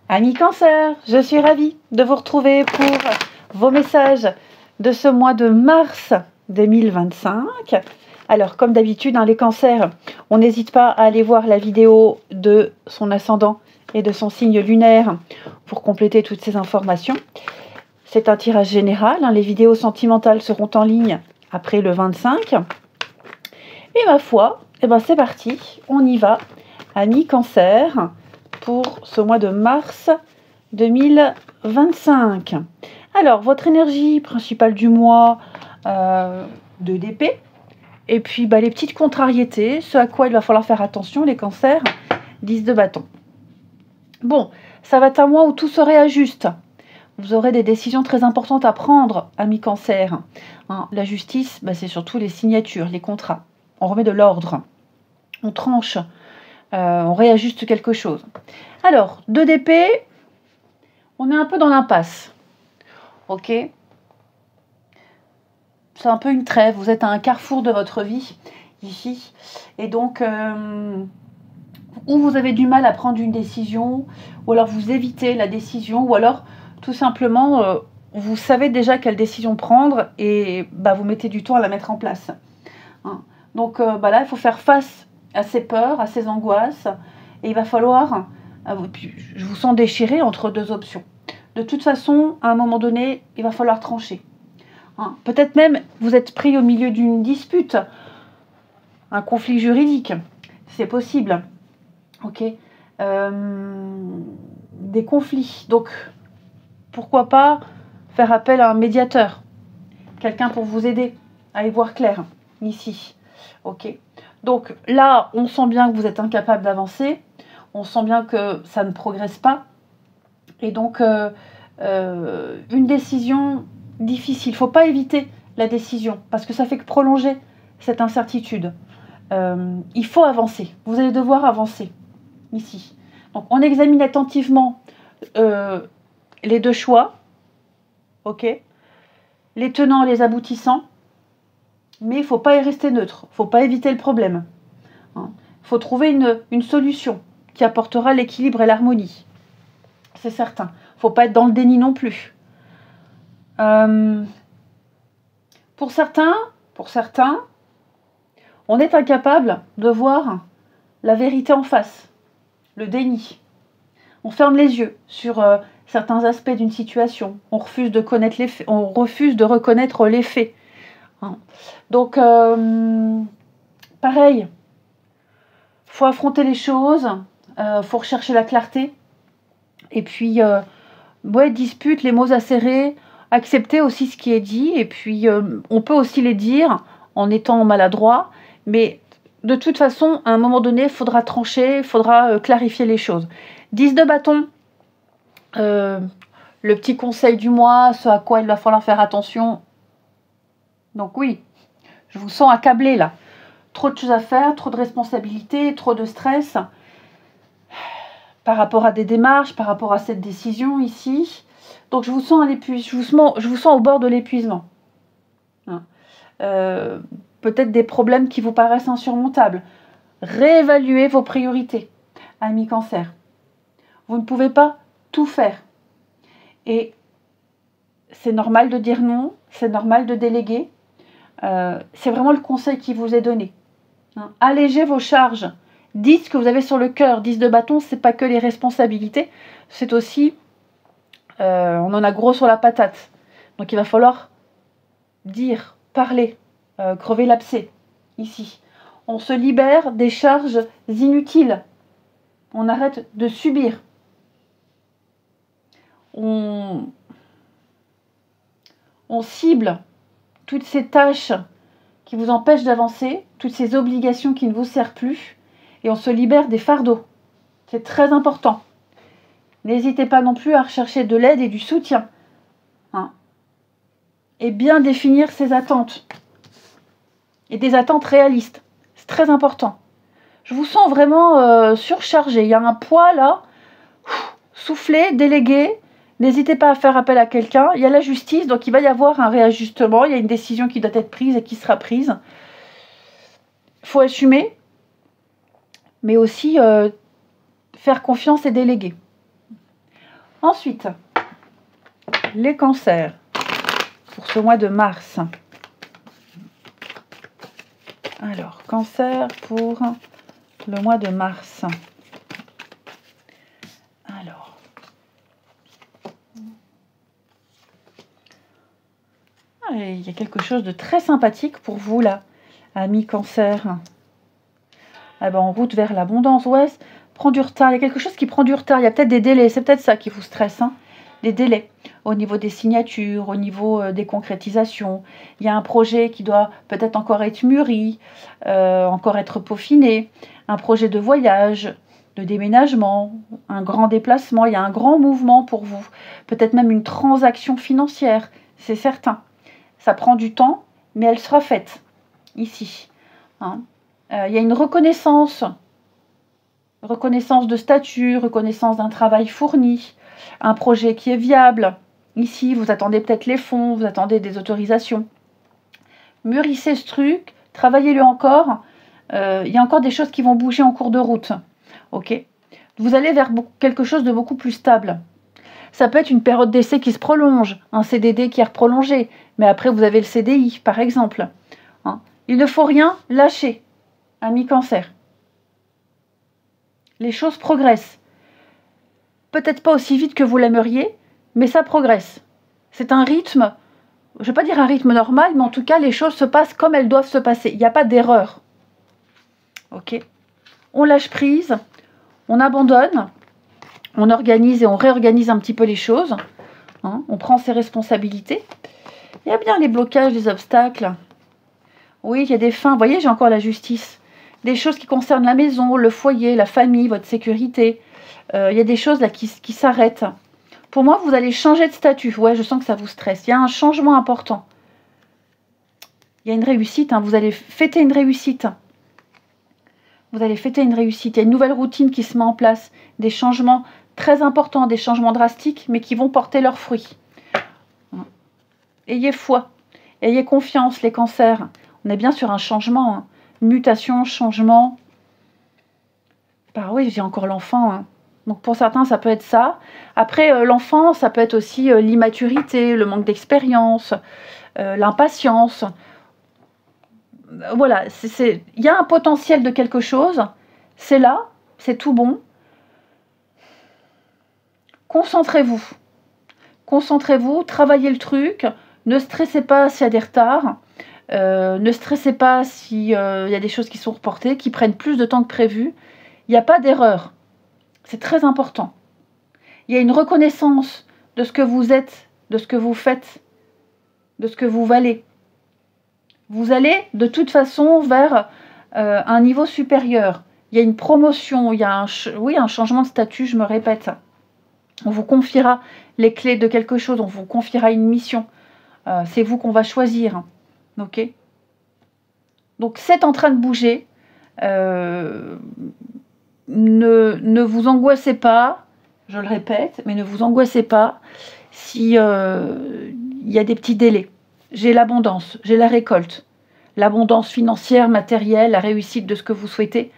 Amis Cancer, je suis ravie de vous retrouver pour vos messages de ce mois de mars 2025. Alors, comme d'habitude, les cancers, on n'hésite pas à aller voir la vidéo de son ascendant et de son signe lunaire pour compléter toutes ces informations. C'est un tirage général, les vidéos sentimentales seront en ligne après le 25. Et ma foi, c'est parti, on y va, amis Cancer, pour ce mois de mars 2025. Alors, votre énergie principale du mois, 2 d'épée, et puis les petites contrariétés, ce à quoi il va falloir faire attention, les cancers, 10 de bâton. Bon, ça va être un mois où tout se réajuste. Vous aurez des décisions très importantes à prendre, amis Cancer. La justice, c'est surtout les signatures, les contrats. On remet de l'ordre, on tranche, on réajuste quelque chose. Alors, 2 d'épée, on est un peu dans l'impasse. Ok ? C'est un peu une trêve, vous êtes à un carrefour de votre vie, ici. Et donc, ou vous avez du mal à prendre une décision, ou alors vous évitez la décision, ou alors, tout simplement, vous savez déjà quelle décision prendre, et vous mettez du temps à la mettre en place. Donc là, il faut faire face à ces peurs, à ces angoisses, et il va falloir, je vous sens déchiré entre 2 options. De toute façon, à un moment donné, il va falloir trancher. Peut-être même, vous êtes pris au milieu d'une dispute, un conflit juridique, c'est possible. Ok, des conflits. Donc, pourquoi pas faire appel à un médiateur, quelqu'un pour vous aider à y voir clair, ici. Ok, donc là, on sent bien que vous êtes incapable d'avancer, on sent bien que ça ne progresse pas, et donc une décision difficile. Il ne faut pas éviter la décision, parce que ça fait que prolonger cette incertitude. Il faut avancer, vous allez devoir avancer, ici. Donc on examine attentivement les 2 choix, ok, les tenants et les aboutissants, mais il ne faut pas y rester neutre, il ne faut pas éviter le problème. Il faut trouver une solution qui apportera l'équilibre et l'harmonie. C'est certain. Il ne faut pas être dans le déni non plus. Pour certains, on est incapable de voir la vérité en face, le déni. On ferme les yeux sur certains aspects d'une situation. On refuse de connaître les faits, on refuse de reconnaître les faits. Donc, pareil, il faut affronter les choses, faut rechercher la clarté. Et puis, dispute, les mots acérés, accepter aussi ce qui est dit. Et puis, on peut aussi les dire en étant maladroit. Mais de toute façon, à un moment donné, il faudra trancher, il faudra clarifier les choses. 10 de bâton, le petit conseil du mois, ce à quoi il va falloir faire attention. Donc oui, je vous sens accablé là. Trop de choses à faire, trop de responsabilités, trop de stress par rapport à des démarches, par rapport à cette décision ici. Donc je vous sens je vous sens au bord de l'épuisement. Peut-être des problèmes qui vous paraissent insurmontables. Réévaluez vos priorités, amis Cancer. Vous ne pouvez pas tout faire. Et c'est normal de dire non, c'est normal de déléguer. C'est vraiment le conseil qui vous est donné. Allégez vos charges. Dites ce que vous avez sur le cœur. 10 de bâton, c'est pas que les responsabilités, c'est aussi, on en a gros sur la patate. Donc il va falloir dire, parler, crever l'abcès, ici. On se libère des charges inutiles. On arrête de subir. On cible toutes ces tâches qui vous empêchent d'avancer, toutes ces obligations qui ne vous servent plus, et on se libère des fardeaux. C'est très important. N'hésitez pas non plus à rechercher de l'aide et du soutien. Et bien définir ses attentes. Et des attentes réalistes. C'est très important. Je vous sens vraiment surchargé. Il y a un poids là. Soufflez, déléguez. N'hésitez pas à faire appel à quelqu'un. Il y a la justice, donc il va y avoir un réajustement. Il y a une décision qui doit être prise et qui sera prise. Il faut assumer, mais aussi faire confiance et déléguer. Ensuite, les cancers pour ce mois de mars. Alors, cancer pour le mois de mars. Alors, il y a quelque chose de très sympathique pour vous là, amis cancer. Ah ben, en route vers l'abondance, ouais, prend du retard. Il y a quelque chose qui prend du retard. Il y a peut-être des délais. C'est peut-être ça qui vous stresse, hein. Des délais au niveau des signatures, au niveau des concrétisations. Il y a un projet qui doit peut-être encore être mûri, encore être peaufiné. Un projet de voyage, de déménagement, un grand déplacement. Il y a un grand mouvement pour vous. Peut-être même une transaction financière, c'est certain. Ça prend du temps, mais elle sera faite ici, hein. Il y a une reconnaissance de statut, reconnaissance d'un travail fourni, un projet qui est viable. Ici, vous attendez peut-être les fonds, vous attendez des autorisations. Mûrissez ce truc, travaillez-le encore. Il y a encore des choses qui vont bouger en cours de route. Ok ? Vous allez vers quelque chose de beaucoup plus stable. Ça peut être une période d'essai qui se prolonge, un CDD qui est prolongé, mais après vous avez le CDI, par exemple. Hein ? Il ne faut rien lâcher. Amis cancer, les choses progressent. Peut-être pas aussi vite que vous l'aimeriez, mais ça progresse. C'est un rythme, je ne vais pas dire un rythme normal, mais en tout cas, les choses se passent comme elles doivent se passer. Il n'y a pas d'erreur. Ok ? On lâche prise, on abandonne, on organise et on réorganise un petit peu les choses. Hein, on prend ses responsabilités. Il y a bien les blocages, les obstacles. Oui, il y a des fins. Vous voyez, j'ai encore la justice. Des choses qui concernent la maison, le foyer, la famille, votre sécurité. Il y a des choses là qui s'arrêtent. Pour moi, vous allez changer de statut. Ouais, je sens que ça vous stresse. Il y a un changement important. Il y a une réussite. Hein. Vous allez fêter une réussite. Vous allez fêter une réussite. Il y a une nouvelle routine qui se met en place. Des changements très importants, des changements drastiques, mais qui vont porter leurs fruits. Ayez foi. Ayez confiance, les cancers. On est bien sur un changement. Hein. Mutation, changement. Bah oui, j'ai encore l'enfant. Hein. Donc pour certains, ça peut être ça. Après, l'enfant, ça peut être aussi l'immaturité, le manque d'expérience, l'impatience. Voilà, il y a un potentiel de quelque chose. C'est là, c'est tout bon. Concentrez-vous. Concentrez-vous, travaillez le truc. Ne stressez pas s'il y a des retards. Ne stressez pas s'il y a des choses qui sont reportées, qui prennent plus de temps que prévu. Il n'y a pas d'erreur. C'est très important. Il y a une reconnaissance de ce que vous êtes, de ce que vous faites, de ce que vous valez. Vous allez de toute façon vers un niveau supérieur. Il y a une promotion, il y a un changement de statut, je me répète. On vous confiera les clés de quelque chose, on vous confiera une mission. C'est vous qu'on va choisir. Ok ? Donc c'est en train de bouger. Ne vous angoissez pas, je le répète, mais ne vous angoissez pas si y a des petits délais. J'ai l'abondance, j'ai la récolte, l'abondance financière, matérielle, la réussite de ce que vous souhaitez.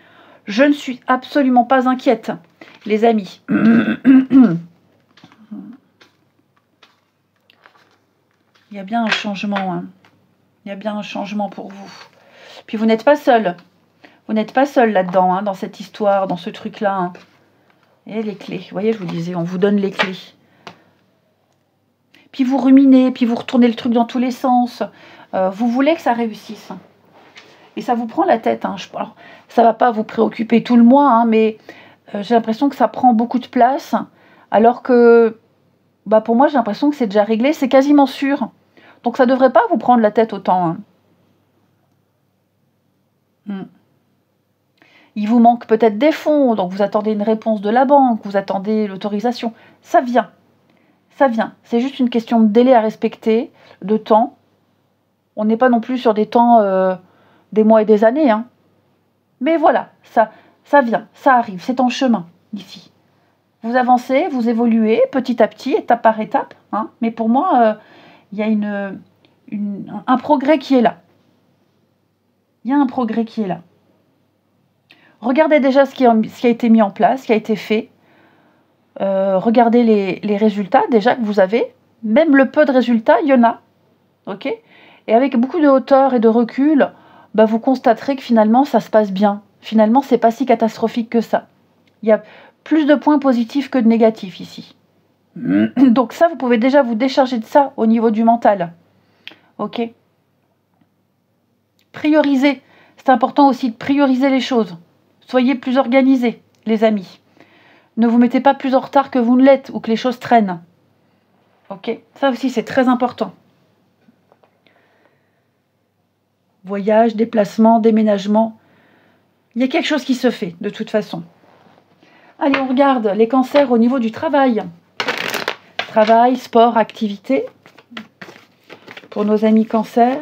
Je ne suis absolument pas inquiète, les amis. Il y a bien un changement, hein. Il y a bien un changement pour vous. Puis vous n'êtes pas seul. Vous n'êtes pas seul là-dedans, hein, dans cette histoire, dans ce truc-là. Hein. Et les clés, vous voyez, je vous disais, on vous donne les clés. Puis vous ruminez, puis vous retournez le truc dans tous les sens. Vous voulez que ça réussisse. Et ça vous prend la tête. Hein. Alors, ça ne va pas vous préoccuper tout le mois, hein, mais j'ai l'impression que ça prend beaucoup de place. Alors que, pour moi, j'ai l'impression que c'est déjà réglé, c'est quasiment sûr. Donc ça ne devrait pas vous prendre la tête autant. Hein. Il vous manque peut-être des fonds, donc vous attendez une réponse de la banque, vous attendez l'autorisation. Ça vient. Ça vient. C'est juste une question de délai à respecter, de temps. On n'est pas non plus sur des temps, des mois et des années. Hein. Mais voilà, ça vient, ça arrive, c'est en chemin ici. Vous avancez, vous évoluez petit à petit, étape par étape. Hein. Mais pour moi, il y a un progrès qui est là. Il y a un progrès qui est là. Regardez déjà ce qui a été mis en place, ce qui a été fait. regardez les résultats déjà que vous avez. Même le peu de résultats, il y en a. Ok ? Et avec beaucoup de hauteur et de recul, bah, vous constaterez que finalement, ça se passe bien. Finalement, c'est pas si catastrophique que ça. Il y a plus de points positifs que de négatifs ici. Donc ça, vous pouvez déjà vous décharger de ça au niveau du mental. Ok ? Priorisez. C'est important aussi de prioriser les choses. Soyez plus organisés, les amis. Ne vous mettez pas plus en retard que vous ne l'êtes ou que les choses traînent. Ok ? Ça aussi, c'est très important. Voyage, déplacement, déménagement. Il y a quelque chose qui se fait, de toute façon. Allez, on regarde les cancers au niveau du travail. Travail, sport, activité. Pour nos amis cancers,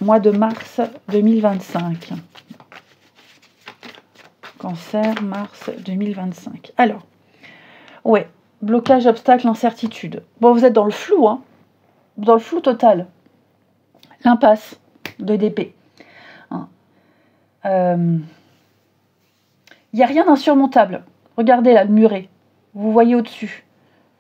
mois de mars 2025. Cancer, mars 2025. Alors, ouais, blocage, obstacle, incertitude. Bon, vous êtes dans le flou, hein. Dans le flou total. L'impasse de d'épée. Il n'y a rien d'insurmontable. Regardez là, le muret. Vous voyez au-dessus.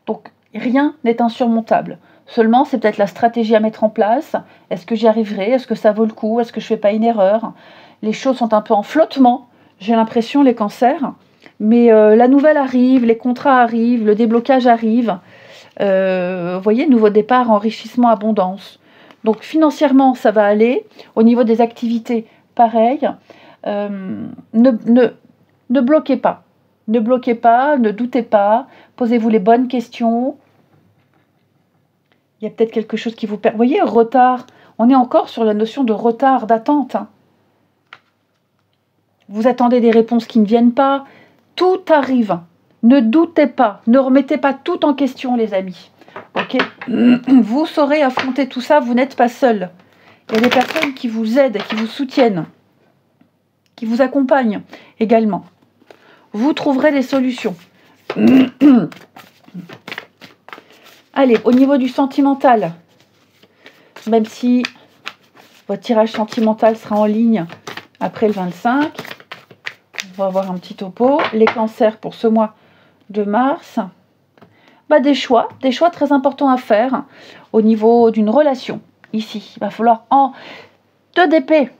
Donc, rien n'est insurmontable. Seulement, c'est peut-être la stratégie à mettre en place. Est-ce que j'y arriverai? Est-ce que ça vaut le coup? Est-ce que je ne fais pas une erreur? Les choses sont un peu en flottement, j'ai l'impression, les cancers. Mais la nouvelle arrive, les contrats arrivent, le déblocage arrive. Vous voyez, nouveau départ, enrichissement, abondance. Donc, financièrement, ça va aller. Au niveau des activités, pareil. Ne bloquez pas. Ne bloquez pas, ne doutez pas. Posez-vous les bonnes questions. Il y a peut-être quelque chose qui vous perd. Vous voyez, retard. On est encore sur la notion de retard, d'attente. Vous attendez des réponses qui ne viennent pas. Tout arrive. Ne doutez pas. Ne remettez pas tout en question, les amis. Ok ? Vous saurez affronter tout ça. Vous n'êtes pas seul. Il y a des personnes qui vous aident, qui vous soutiennent, qui vous accompagnent également. Vous trouverez des solutions. Allez, au niveau du sentimental, même si votre tirage sentimental sera en ligne après le 25, on va avoir un petit topo. Les cancers pour ce mois de mars, des choix très importants à faire au niveau d'une relation. Ici, il va falloir deux d'épée.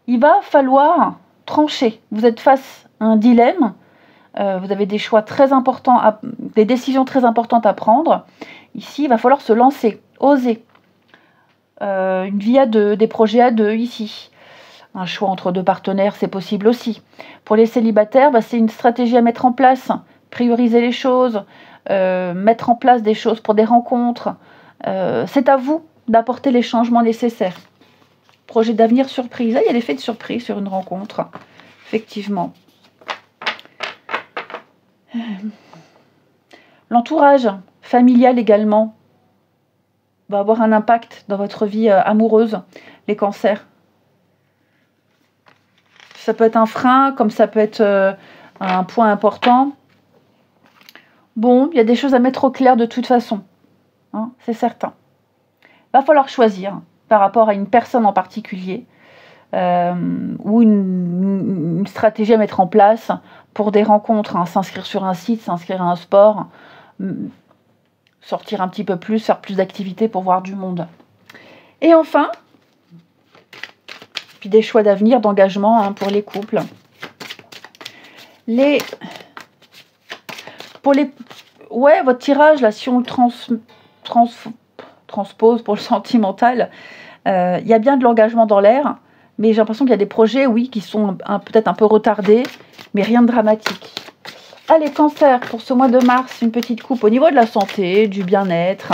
Il va falloir trancher. Vous êtes face à un dilemme. Vous avez des choix très importants, des décisions très importantes à prendre. Ici, il va falloir se lancer, oser. Une vie à deux, des projets à deux, ici. Un choix entre deux partenaires, c'est possible aussi. Pour les célibataires, c'est une stratégie à mettre en place. Prioriser les choses, mettre en place des choses pour des rencontres. C'est à vous d'apporter les changements nécessaires. Projet d'avenir surprise. Il y a l'effet de surprise sur une rencontre, effectivement. L'entourage familial également va avoir un impact dans votre vie amoureuse, les cancers. Ça peut être un frein, comme ça peut être un point important. Bon, il y a des choses à mettre au clair de toute façon, hein, c'est certain. Il va falloir choisir par rapport à une personne en particulier ou une stratégie à mettre en place pour des rencontres, hein, s'inscrire sur un site, s'inscrire à un sport, sortir un petit peu plus, faire plus d'activités pour voir du monde. Et enfin, puis des choix d'avenir, d'engagement, hein, pour les couples. Votre tirage, là, si on le transpose pour le sentimental, il y a bien de l'engagement dans l'air, mais j'ai l'impression qu'il y a des projets, oui, qui sont peut-être un peu retardés, mais rien de dramatique. Allez, cancer, pour ce mois de mars, une petite coupe au niveau de la santé, du bien-être.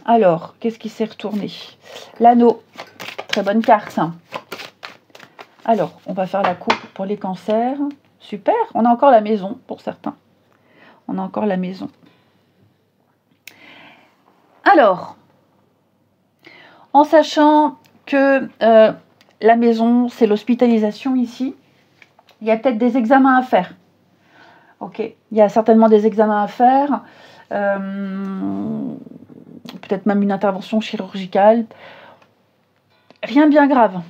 Alors, qu'est-ce qui s'est retourné? L'anneau, très bonne carte. Alors, on va faire la coupe pour les cancers. Super, on a encore la maison pour certains. On a encore la maison. Alors, en sachant que la maison, c'est l'hospitalisation ici, il y a peut-être des examens à faire. Ok, il y a certainement des examens à faire, peut-être même une intervention chirurgicale. Rien de bien grave.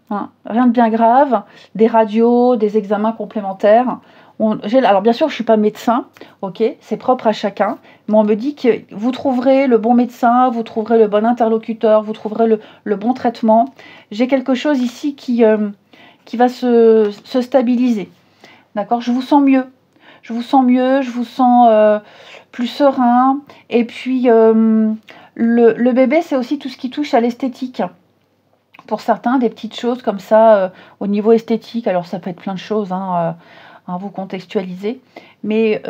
Hein, rien de bien grave, des radios, des examens complémentaires. Alors bien sûr, je ne suis pas médecin, ok, c'est propre à chacun, mais on me dit que vous trouverez le bon médecin, vous trouverez le bon interlocuteur, vous trouverez le bon traitement. J'ai quelque chose ici qui va se stabiliser. D'accord, je vous sens mieux. Je vous sens mieux, je vous sens plus serein. Et puis, le bébé, c'est aussi tout ce qui touche à l'esthétique. Pour certains, des petites choses comme ça, au niveau esthétique. Alors, ça peut être plein de choses, vous contextualisez. Mais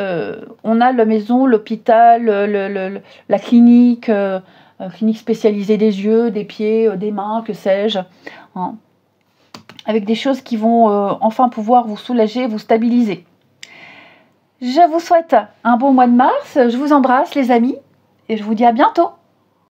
on a la maison, l'hôpital, la clinique, clinique spécialisée des yeux, des pieds, des mains, que sais-je. Hein, avec des choses qui vont enfin pouvoir vous soulager, vous stabiliser. Je vous souhaite un bon mois de mars, je vous embrasse les amis, et je vous dis à bientôt.